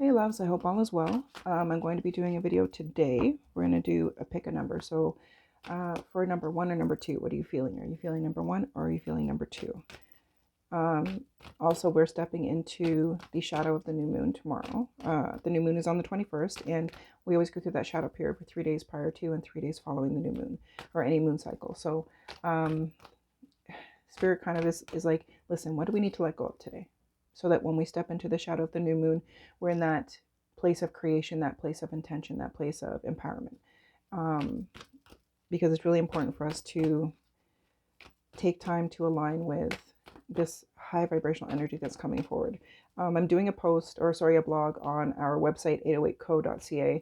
Hey loves, I hope all is well. I'm going to be doing a video today. We're going to do a pick a number. So for number 1 or number 2, what are you feeling? Are you feeling number 1 or are you feeling number 2? Also, we're stepping into the shadow of the new moon tomorrow. The new moon is on the 21st, and we always go through that shadow period for 3 days prior to and 3 days following the new moon or any moon cycle. So Spirit kind of is like, listen, what do we need to let go of today? So that when we step into the shadow of the new moon, we're in that place of creation, that place of intention, that place of empowerment. Because it's really important for us to take time to align with this high vibrational energy that's coming forward. I'm doing a blog on our website, 808co.ca,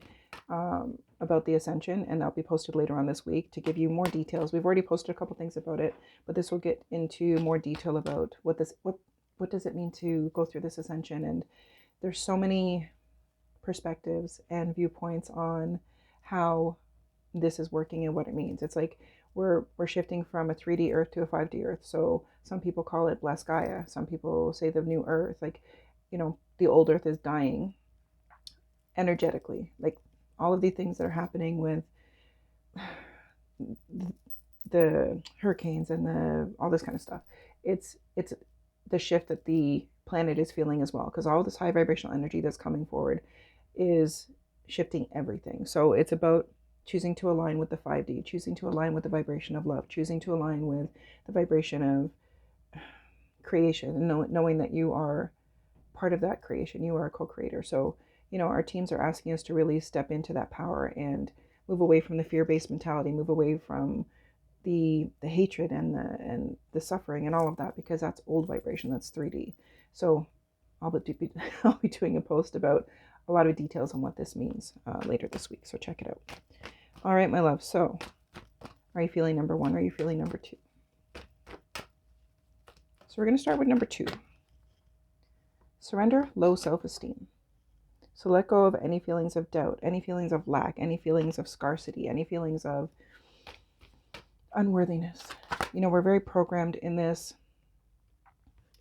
about the ascension, and that'll be posted later on this week to give you more details. We've already posted a couple things about it, but this will get into more detail about what does it mean to go through this ascension. And there's so many perspectives and viewpoints on how this is working and what it means. It's like we're shifting from a 3D earth to a 5D earth. So some people call it Blessed Gaia. Some people say the new earth. Like, the old earth is dying energetically. Like all of the things that are happening with the hurricanes and all this kind of stuff. It's the shift that the planet is feeling as well, because all this high vibrational energy that's coming forward is shifting everything. So it's about choosing to align with the 5D, choosing to align with the vibration of love, choosing to align with the vibration of creation, and knowing that you are part of that creation. You are a co-creator. So, our teams are asking us to really step into that power and move away from the fear-based mentality, move away from the hatred and the suffering and all of that, because that's old vibration, that's 3D. So I'll be doing a post about a lot of details on what this means later this week, so check it out. All right, my love, so are you feeling number 1 or are you feeling number 2? So we're going to start with number 2. Surrender low self-esteem. So let go of any feelings of doubt, any feelings of lack, any feelings of scarcity, any feelings of unworthiness. We're very programmed in this,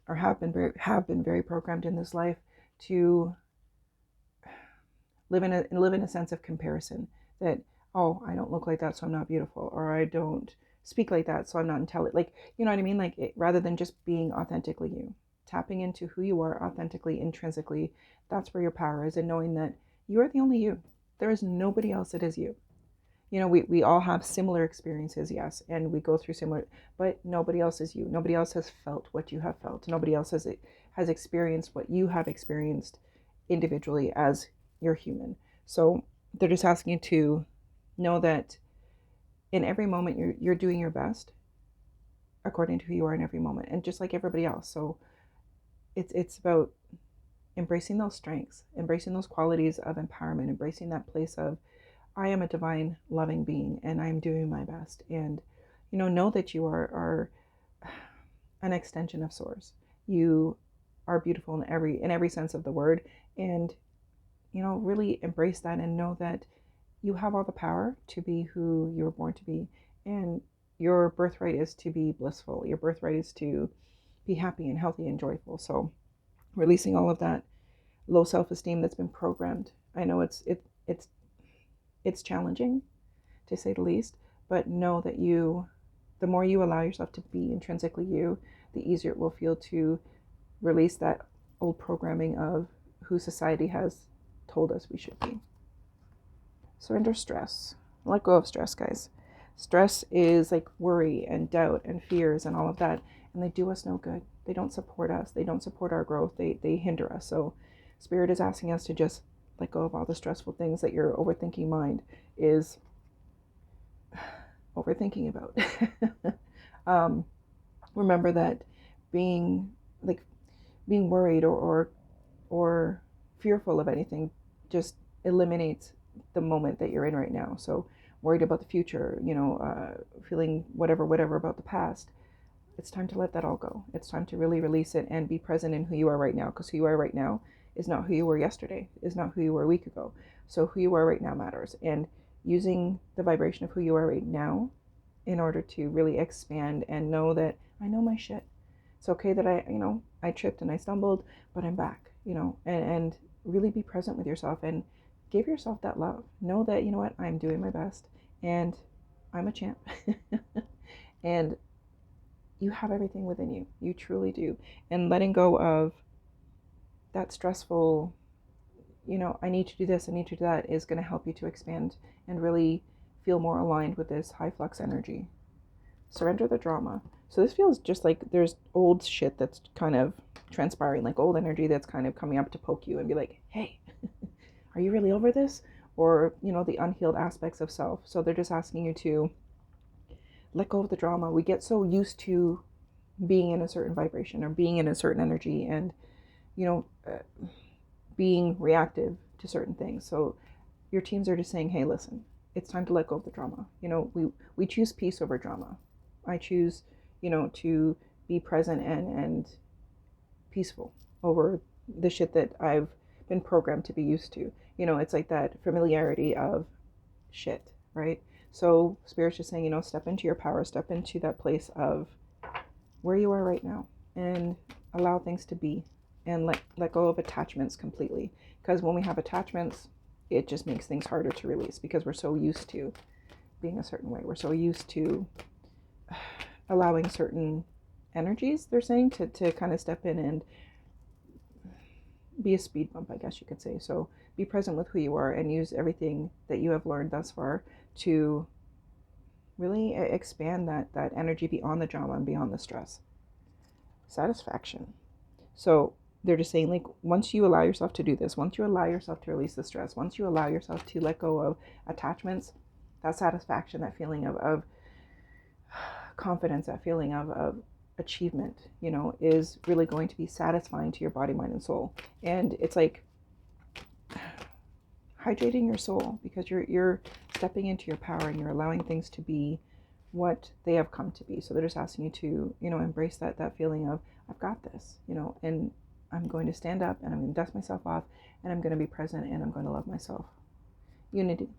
or have been very programmed in this life to live in a sense of comparison. That, oh, I don't look like that, so I'm not beautiful, or I don't speak like that, so I'm not intelligent. Like, you know what I mean? Like, rather than just being authentically you, tapping into who you are authentically, intrinsically, that's where your power is, and knowing that you are the only you. There is nobody else that is you. We all have similar experiences, yes, and we go through similar, but nobody else is you. Nobody else has felt what you have felt. Nobody else has experienced what you have experienced individually as you're human. So they're just asking you to know that in every moment you're doing your best according to who you are in every moment, and just like everybody else. So it's about embracing those strengths, embracing those qualities of empowerment, embracing that place of, I am a divine loving being and I'm doing my best. And know that you are an extension of source. You are beautiful in every sense of the word, and really embrace that and know that you have all the power to be who you were born to be, and your birthright is to be blissful. Your birthright is to be happy and healthy and joyful. So releasing all of that low self-esteem that's been programmed. I know it's challenging, to say the least, but know that the more you allow yourself to be intrinsically you, the easier it will feel to release that old programming of who society has told us we should be. Surrender stress. Let go of stress, guys. Stress is like worry and doubt and fears and all of that, and they do us no good. They don't support us. They don't support our growth. They hinder us. So Spirit is asking us to just let go of all the stressful things that your overthinking mind is overthinking about. Remember that being worried or fearful of anything just eliminates the moment that you're in right now. So worried about the future, feeling whatever about the past. It's time to let that all go. It's time to really release it and be present in who you are right now, because who you are right now is not who you were yesterday, is not who you were a week ago. So who you are right now matters. And using the vibration of who you are right now in order to really expand and know that I know my shit. It's okay that I tripped and I stumbled, but I'm back, and really be present with yourself and give yourself that love. Know that, you know what, I'm doing my best and I'm a champ. And you have everything within you. You truly do. And letting go of that stressful, I need to do this, I need to do that, is going to help you to expand and really feel more aligned with this high flux energy. Surrender the drama. So this feels just like there's old shit that's kind of transpiring, like old energy that's kind of coming up to poke you and be like, hey, are you really over this? Or, the unhealed aspects of self. So they're just asking you to let go of the drama. We get so used to being in a certain vibration or being in a certain energy and, being reactive to certain things. So your teams are just saying, hey, listen, it's time to let go of the drama. We choose peace over drama. I choose, to be present and peaceful over the shit that I've been programmed to be used to. It's like that familiarity of shit, right? So Spirit's just saying, step into your power, step into that place of where you are right now and allow things to be and let go of attachments completely. Because when we have attachments, it just makes things harder to release because we're so used to being a certain way. We're so used to allowing certain energies, they're saying, to kind of step in and be a speed bump, I guess you could say. So be present with who you are and use everything that you have learned thus far to really expand that energy beyond the drama and beyond the stress. Satisfaction. So they're just saying, like, once you allow yourself to do this, once you allow yourself to release the stress, once you allow yourself to let go of attachments, that satisfaction, that feeling of confidence, that feeling of achievement, is really going to be satisfying to your body, mind, and soul. And it's like hydrating your soul because you're stepping into your power and you're allowing things to be what they have come to be. So they're just asking you to, embrace that feeling of, I've got this, and I'm going to stand up and I'm going to dust myself off and I'm going to be present and I'm going to love myself. Unity.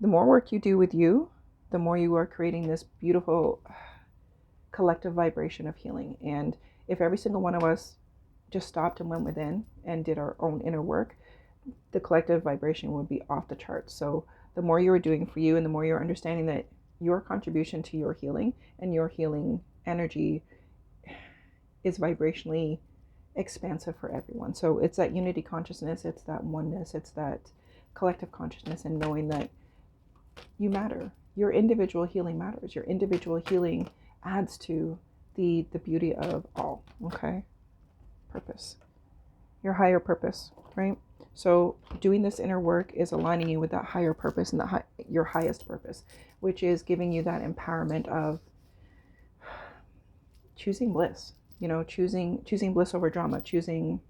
The more work you do with you, the more you are creating this beautiful collective vibration of healing. And if every single one of us just stopped and went within and did our own inner work, the collective vibration would be off the charts. So the more you are doing for you and the more you're understanding that your contribution to your healing and your healing energy is vibrationally expansive for everyone. So it's that unity consciousness, it's that oneness, it's that collective consciousness, and knowing that you matter. Your individual healing matters. Your individual healing adds to the beauty of all. Okay? Purpose. Your higher purpose, right? So doing this inner work is aligning you with that higher purpose and your highest purpose, which is giving you that empowerment of choosing bliss. Choosing bliss over drama, choosing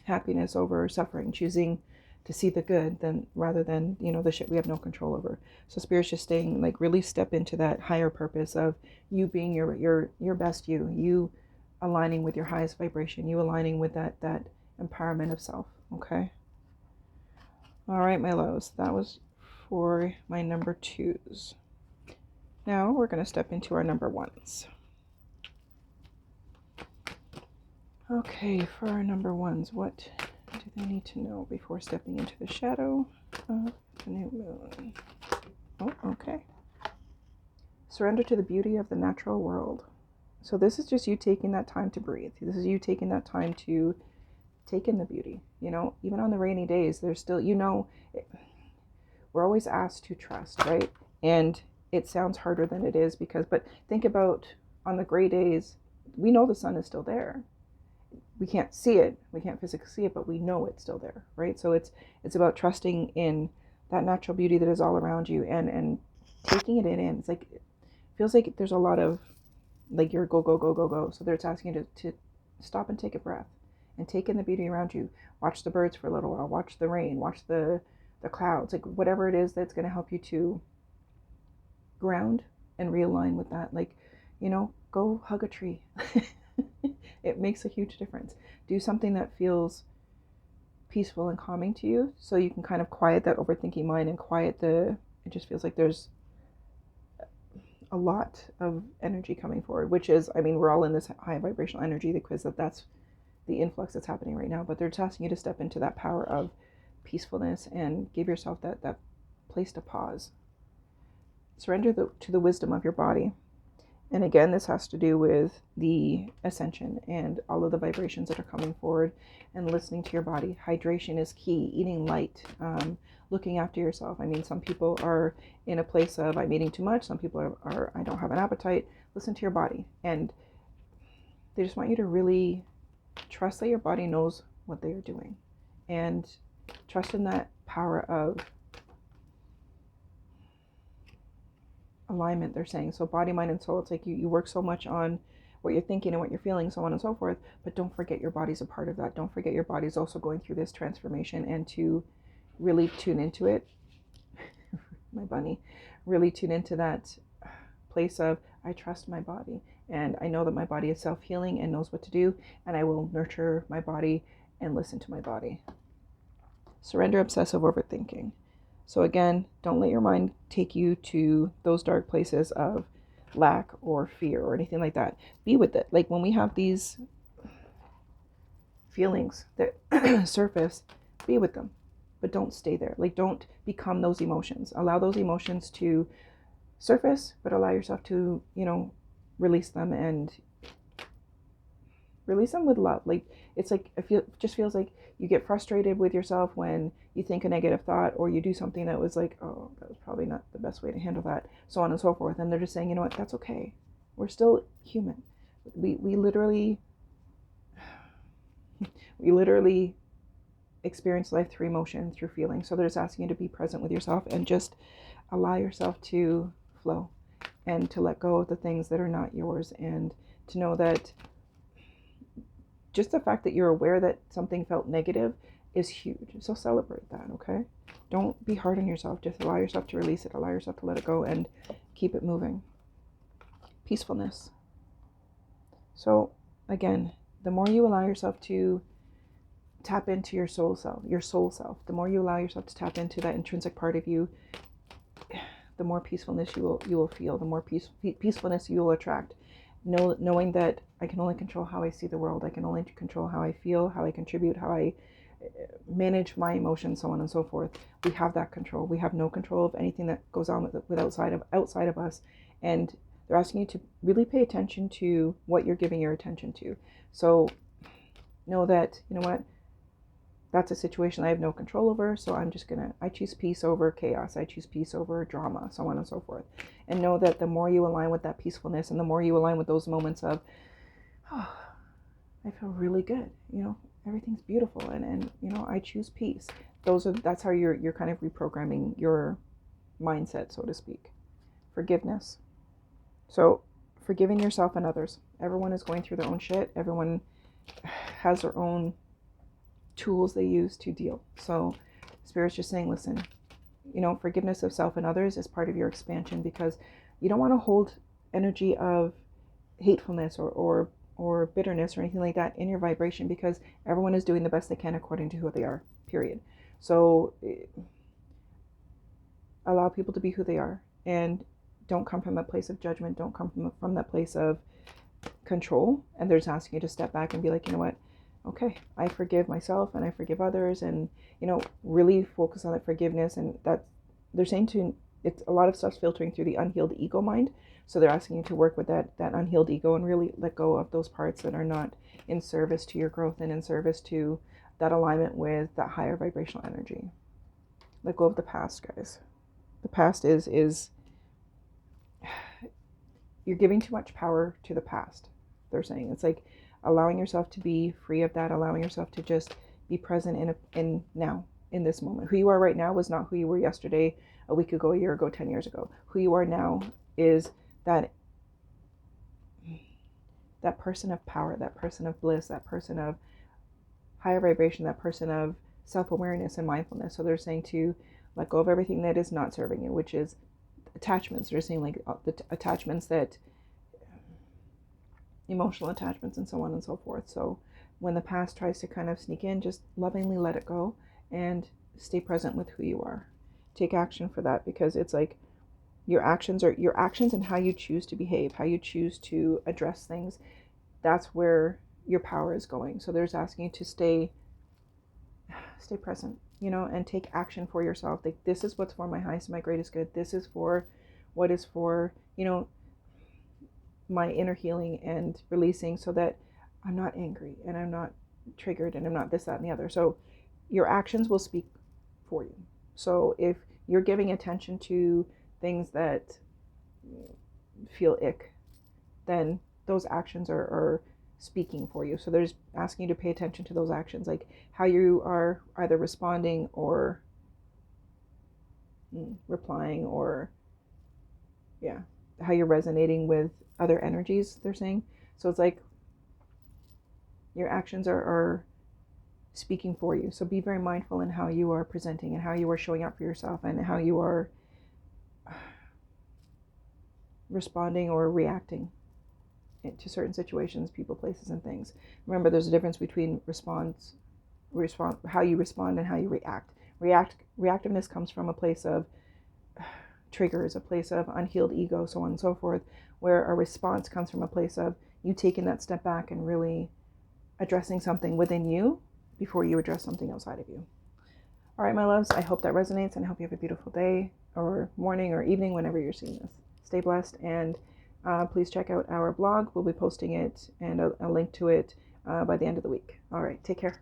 happiness over suffering, choosing to see the good rather than the shit we have no control over. So Spirit's just saying, like, really step into that higher purpose of you being your best you aligning with your highest vibration, you aligning with that empowerment of self. Okay. All right, my loves, that was for my number 2s. Now we're going to step into our number 1s. Okay, for our number 1s, what do they need to know before stepping into the shadow of the new moon? Oh, okay. Surrender to the beauty of the natural world. So this is just you taking that time to breathe. This is you taking that time to take in the beauty. Even on the rainy days, there's still, we're always asked to trust, right? And it sounds harder than it is but think about on the gray days, we know the sun is still there. We can't see it, we can't physically see it, but we know it's still there, right? So it's about trusting in that natural beauty that is all around you and taking it in. It's like, it feels like there's a lot of, like, you're go, go, go, go, go. So they're asking you to stop and take a breath and take in the beauty around you. Watch the birds for a little while, watch the rain, watch the clouds, like whatever it is that's going to help you to ground and realign with that. Like, go hug a tree. It makes a huge difference. Do something that feels peaceful and calming to you so you can kind of quiet that overthinking mind and it just feels like there's a lot of energy coming forward, which is, we're all in this high vibrational energy because that's the influx that's happening right now, but they're just asking you to step into that power of peacefulness and give yourself that place to pause. Surrender to the wisdom of your body. And again, this has to do with the ascension and all of the vibrations that are coming forward, and listening to your body. Hydration is key. Eating light, looking after yourself. I mean, some people are in a place of, I'm eating too much. Some people are I don't have an appetite. Listen to your body. And they just want you to really trust that your body knows what they are doing. And trust in that power of alignment, they're saying. So body, mind, and soul, it's like you work so much on what you're thinking and what you're feeling, so on and so forth, but don't forget your body's a part of that. Don't forget your body's also going through this transformation, and to really tune into it. My bunny, really tune into that place of, I trust my body, and I know that my body is self-healing and knows what to do, and I will nurture my body and listen to my body. Surrender obsessive overthinking. So again, don't let your mind take you to those dark places of lack or fear or anything like that. Be with it. Like when we have these feelings that surface, be with them, but don't stay there. Like don't become those emotions. Allow those emotions to surface, but allow yourself to, release them, and release them with love. Like it's like, it just feels like you get frustrated with yourself when you think a negative thought, or you do something that was like, oh, that was probably not the best way to handle that, so on and so forth. And they're just saying, you know what, that's okay. We're still human. We literally experience life through emotion, through feeling. So they're just asking you to be present with yourself and just allow yourself to flow, and to let go of the things that are not yours, and to know that just the fact that you're aware that something felt negative is huge. So celebrate that, okay? Don't be hard on yourself. Just allow yourself to release it. Allow yourself to let it go and keep it moving. Peacefulness. So again, the more you allow yourself to tap into your soul self, the more you allow yourself to tap into that intrinsic part of you, the more peacefulness you will feel, the more peacefulness you will attract. Knowing that I can only control how I see the world, I can only control how I feel, how I contribute, how I manage my emotions, so on and so forth. We have that control. We have no control of anything that goes on with outside of us. And they're asking you to really pay attention to what you're giving your attention to. So know that, you know what, that's a situation I have no control over, so I choose peace over chaos. I choose peace over drama, so on and so forth. And know that the more you align with that peacefulness, and the more you align with those moments of, oh, I feel really good, everything's beautiful, and I choose peace. That's how you're kind of reprogramming your mindset, so to speak. Forgiveness. So forgiving yourself and others. Everyone is going through their own shit. Everyone has their own tools they use to deal. So Spirit's just saying, listen, forgiveness of self and others is part of your expansion, because you don't want to hold energy of hatefulness or bitterness or anything like that in your vibration, because everyone is doing the best they can according to who they are, period. So allow people to be who they are, and don't come from that place of judgment. Don't come from that place of control. And they're just asking you to step back and be like, you know what, okay, I forgive myself and I forgive others, and really focus on that forgiveness. And that they're saying it's a lot of stuff's filtering through the unhealed ego mind. So they're asking you to work with that unhealed ego, and really let go of those parts that are not in service to your growth and in service to that alignment with that higher vibrational energy. Let go of the past, guys. The past is you're giving too much power to the past. They're saying it's like allowing yourself to be free of that, allowing yourself to just be present in now, in this moment. Who you are right now was not who you were yesterday, a week ago, a year ago, 10 years ago. Who you are now is that person of power, that person of bliss, that person of higher vibration, that person of self-awareness and mindfulness. So they're saying to let go of everything that is not serving you, which is attachments. They're saying like the attachments that emotional attachments and so on and so forth. So when the past tries to kind of sneak in, just lovingly let it go and stay present with who you are. Take action for that, because it's like your actions and how you choose to behave, how you choose to address things. That's where your power is going. So there's asking you to stay present, and take action for yourself. Like, this is what's for my highest and my greatest good. This is for what is for, my inner healing and releasing, so that I'm not angry and I'm not triggered and I'm not this, that, and the other. So your actions will speak for you. So if you're giving attention to things that feel ick, then those actions are speaking for you. So there's asking you to pay attention to those actions, like how you are either responding or replying, or how you're resonating with other energies, they're saying. So it's like your actions are speaking for you. So be very mindful in how you are presenting and how you are showing up for yourself and how you are responding or reacting to certain situations, people, places, and things. Remember, there's a difference between how you respond and how you react. Reactiveness comes from a place of triggers, a place of unhealed ego, so on and so forth, where a response comes from a place of you taking that step back and really addressing something within you before you address something outside of you. All right, my loves, I hope that resonates, and I hope you have a beautiful day or morning or evening whenever you're seeing this. Stay blessed, and please check out our blog. We'll be posting it and a link to it by the end of the week. All right, take care.